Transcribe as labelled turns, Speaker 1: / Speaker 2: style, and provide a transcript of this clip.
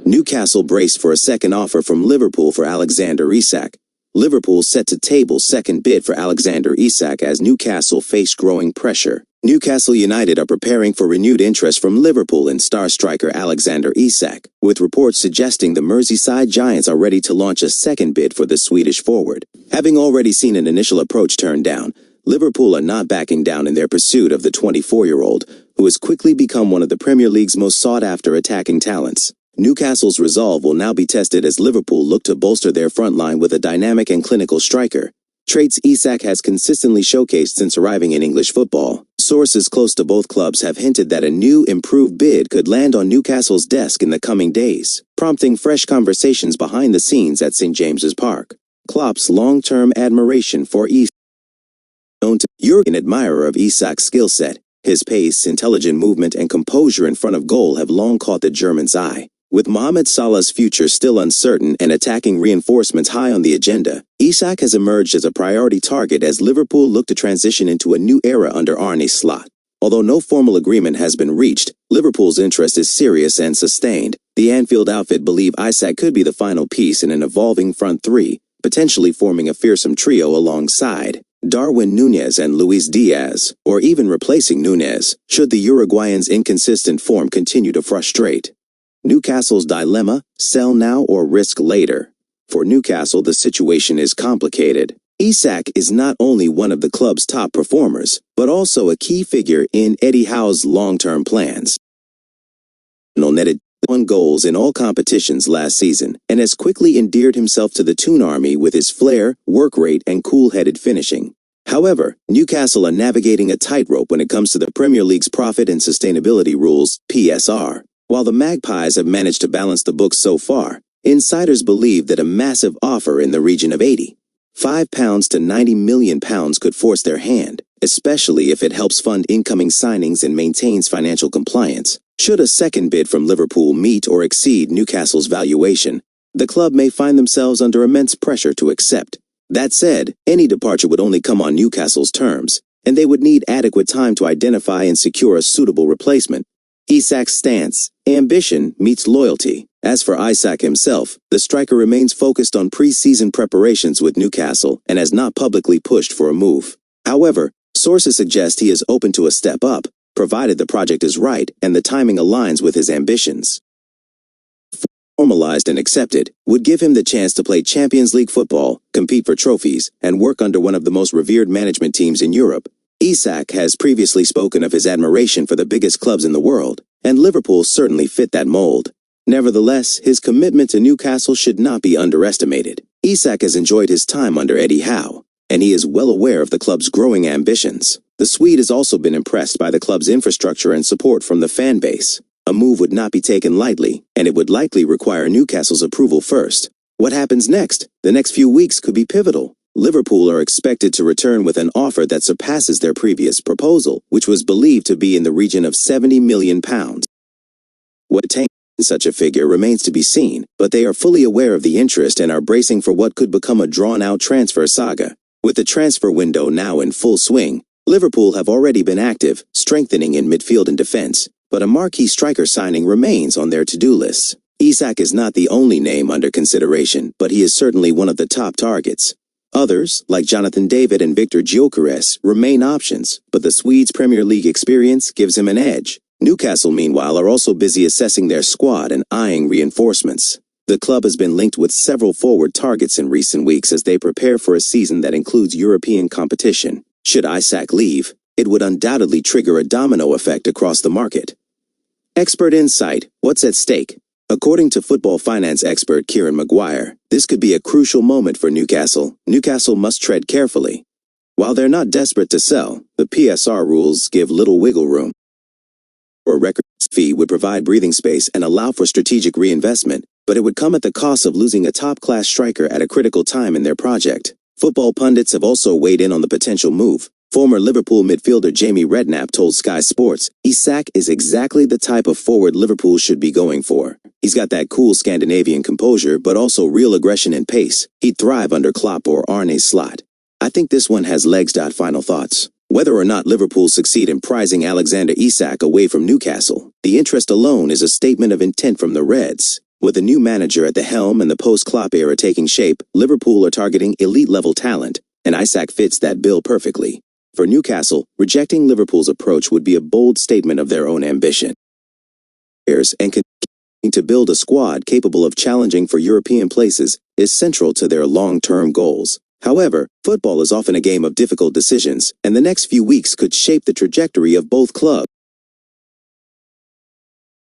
Speaker 1: Newcastle braced for a second offer from Liverpool for Alexander Isak. Liverpool set to table second bid for Alexander Isak as Newcastle faced growing pressure. Newcastle United are preparing for renewed interest from Liverpool in star striker Alexander Isak, with reports suggesting the Merseyside Giants are ready to launch a second bid for the Swedish forward. Having already seen an initial approach turned down, Liverpool are not backing down in their pursuit of the 24-year-old, who has quickly become one of the Premier League's most sought-after attacking talents. Newcastle's resolve will now be tested as Liverpool look to bolster their front line with a dynamic and clinical striker, traits Isak has consistently showcased since arriving in English football. Sources close to both clubs have hinted that a new, improved bid could land on Newcastle's desk in the coming days, prompting fresh conversations behind the scenes at St. James's Park. Klopp's long-term admiration for Isak. Known to Jurgen, admirer of Isak's skill set, his pace, intelligent movement, and composure in front of goal have long caught the German's eye. With Mohamed Salah's future still uncertain and attacking reinforcements high on the agenda, Isak has emerged as a priority target as Liverpool look to transition into a new era under Arne Slot. Although no formal agreement has been reached, Liverpool's interest is serious and sustained. The Anfield outfit believe Isak could be the final piece in an evolving front three, potentially forming a fearsome trio alongside Darwin Núñez and Luis Diaz, or even replacing Núñez, should the Uruguayan's inconsistent form continue to frustrate. Newcastle's dilemma: sell now or risk later. For Newcastle, the situation is complicated. Isak is not only one of the club's top performers, but also a key figure in Eddie Howe's long-term plans. He netted 1 goals in all competitions last season and has quickly endeared himself to the Toon Army with his flair, work rate, and cool-headed finishing. However, Newcastle are navigating a tightrope when it comes to the Premier League's profit and sustainability rules, PSR. While the Magpies have managed to balance the books so far, insiders believe that a massive offer in the region of £85 to £90 million could force their hand, especially if it helps fund incoming signings and maintains financial compliance. Should a second bid from Liverpool meet or exceed Newcastle's valuation, the club may find themselves under immense pressure to accept. That said, any departure would only come on Newcastle's terms, and they would need adequate time to identify and secure a suitable replacement. Isak's stance: ambition meets loyalty. As for Isak himself, the striker remains focused on pre-season preparations with Newcastle and has not publicly pushed for a move. However, sources suggest he is open to a step up, provided the project is right and the timing aligns with his ambitions. Formalized and accepted, would give him the chance to play Champions League football, compete for trophies, and work under one of the most revered management teams in Europe. Isak has previously spoken of his admiration for the biggest clubs in the world, and Liverpool certainly fit that mold. Nevertheless, his commitment to Newcastle should not be underestimated. Isak has enjoyed his time under Eddie Howe, and he is well aware of the club's growing ambitions. The Swede has also been impressed by the club's infrastructure and support from the fan base. A move would not be taken lightly, and it would likely require Newcastle's approval first. What happens next? The next few weeks could be pivotal. Liverpool are expected to return with an offer that surpasses their previous proposal, which was believed to be in the region of £70 million. What attains such a figure remains to be seen, but they are fully aware of the interest and are bracing for what could become a drawn-out transfer saga. With the transfer window now in full swing, Liverpool have already been active, strengthening in midfield and defense, but a marquee striker signing remains on their to-do lists. Isak is not the only name under consideration, but he is certainly one of the top targets. Others, like Jonathan David and Victor Gyökeres, remain options, but the Swedes' Premier League experience gives him an edge. Newcastle, meanwhile, are also busy assessing their squad and eyeing reinforcements. The club has been linked with several forward targets in recent weeks as they prepare for a season that includes European competition. Should Isak leave, it would undoubtedly trigger a domino effect across the market. Expert insight: what's at stake? According to football finance expert Kieran Maguire, this could be a crucial moment for Newcastle. Newcastle must tread carefully. While they're not desperate to sell, the PSR rules give little wiggle room. A record fee would provide breathing space and allow for strategic reinvestment, but it would come at the cost of losing a top-class striker at a critical time in their project. Football pundits have also weighed in on the potential move. Former Liverpool midfielder Jamie Redknapp told Sky Sports, "Isak is exactly the type of forward Liverpool should be going for. He's got that cool Scandinavian composure, but also real aggression and pace. He'd thrive under Klopp or Arne Slot. I think this one has legs." Final thoughts. Whether or not Liverpool succeed in prizing Alexander Isak away from Newcastle, the interest alone is a statement of intent from the Reds. With a new manager at the helm and the post-Klopp era taking shape, Liverpool are targeting elite-level talent, and Isak fits that bill perfectly. For Newcastle, rejecting Liverpool's approach would be a bold statement of their own ambition. And continuing to build a squad capable of challenging for European places is central to their long-term goals. However, football is often a game of difficult decisions, and the next few weeks could shape the trajectory of both clubs.